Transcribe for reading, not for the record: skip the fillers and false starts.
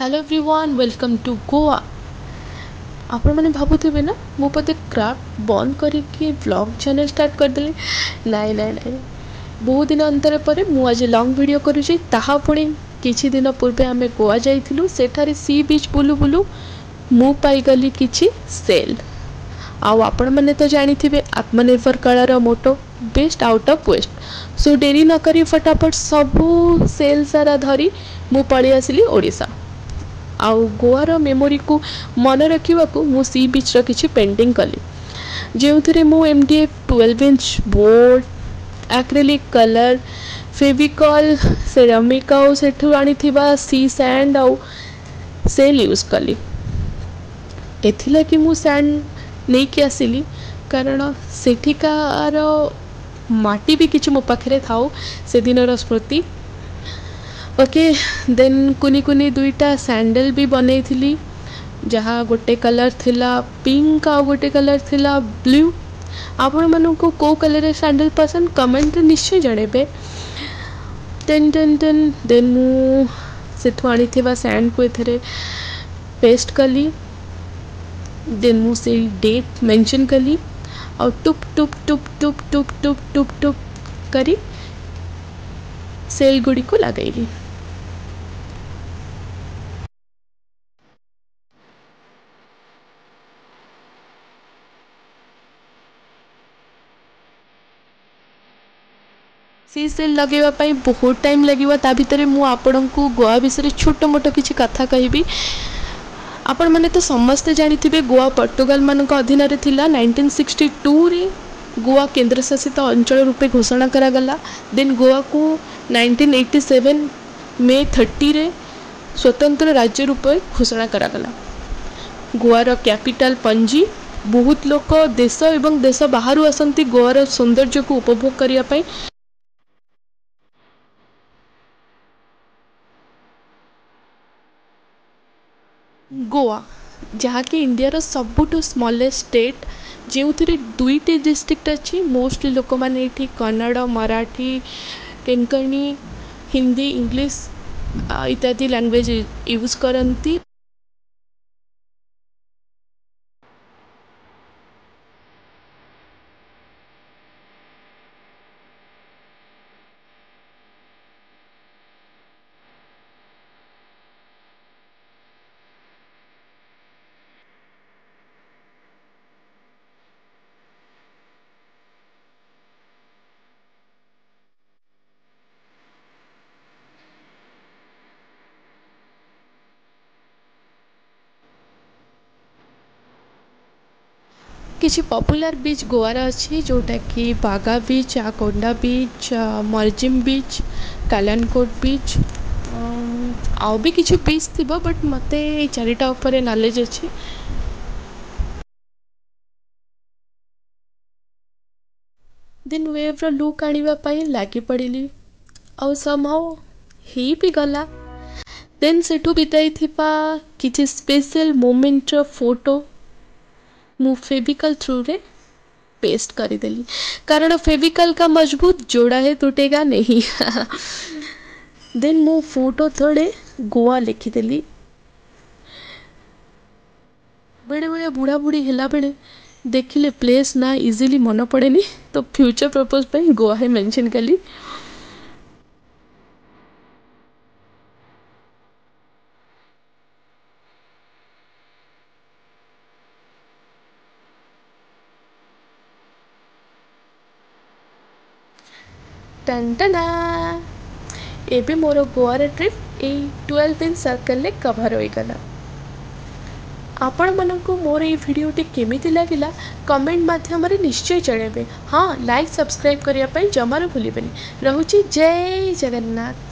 Hello everyone welcome to Goa. आपण मैंने भावुवे ना मु पते क्राफ्ट बंद करके व्लॉग चैनल स्टार्ट करदेली। नाई नाई नाई बहुत दिन अंतर पर मु आज लॉन्ग वीडियो करुँची। ताहा पुणी किछि दिन पूर्वे आमे गोवा जाइथिलु। सेठारे सी बीच बुलु बुलु मु पाइगली किछि सेल। आउ आपण मैंने तो जानिथिबे आत्मनिर्भर काळार motto best out of waste. So डेरी न करी फटाफट सबू सेल सारा धरी मु पळी आसिली ओडिशा। आउ गोवार मेमोरी को मन रखा मु सी बीच रो किछि पेंटिंग कली जो थे मु MDF 12 inch board acrylic colour Fevicol ceramic आउ सेठु आनी थिबा सी सैंड आउ सेल यूज कली। एथिला कि मु सैंड नहीं कि आसिली कारण सेठिकार माटी भी किछि मो पाखरे थाउ से दिनर स्मृति। ओके देन कुनी कुनी दुईटा सैंडल भी बनै थिली जहाँ गोटे कलर थिला पिंक आ गोटे कलर थिला ब्लू। आपण मानू को को कलर सैंडल पसंद कमेंट निश्चय जणेबे। टेन टेन टेन देन मु सेठु आनी थिबा सैंड को एथरे पेस्ट कली। देन मु से डेट मेंशन कली और टुप टुप टुप टुप टुप टुप टुप टुप करी सेल गुड़ी को लगाइली। सी सेल लगेवाई बहुत टाइम लगे ता भितर मु आपण को गोवा विषय छोट मोट किसी कथा कहि। आपण मैंने तो समस्ते जानिथिबे गोवा पोर्तुगाल मान अधीन थिला। 1962 रे गोवा केंद्र शासित अंचल रूपे घोषणा करागला। देन गोवा को 1987 मे 30 रे स्वतंत्र राज्य रूपे घोषणा करागला। Grower capital Panaji. बहुत लोक देश एवं देश बाहर आसती गोवार सौंदर्य को उपभोग करिया पई। गोवा जहाँकि इंडिया सबुठु स्मॉलेस्ट स्टेट जो दुईटी डिस्ट्रिक्ट अच्छी। मोस्टली लोक मैंने ये कन्नड़ मराठी कोंकणी हिंदी इंग्लिश इत्यादि लैंग्वेज यूज करती। किसी पॉपुलर बीच गोवार अच्छी जोटा कि बागा बीच आकोंडा बीच मर्जिम बीच कालानकोट बीच आउ भी किसी बीच थी बट मत चारिटा ऊपर नॉलेज अच्छी। देन वेव लुक आने लगी पड़ी आउ समहाउ ही भी गला। देन सेठू बिताई थिबा किसी स्पेशल मोमेंट रो फोटो मु फेविकल थ्रू रे पेस्ट करदेली कारण फेविकल का मजबूत जोड़ा है टूटेगा नहीं। देन मु फोटो थोड़े गोवा लिखिदेली। बेड़े बेड़े बुढ़ा बुढ़ी हिला बेड़े देखिले प्लेस ना इजीली मन पड़ेनी तो फ्यूचर पर्पज पे गोवा है मेंशन कली। टंटना एबे मोर गोवार ट्रिप 12 इंच सर्कल कभर होईगला। आपण मानकु मोर ये वीडियोटी केमिति लागिला कमेंट माध्यम रे निश्चय जणाबे। हाँ लाइक सब्सक्राइब करिया पई जमारो भूलिबेनी। रहूची जय जगन्नाथ।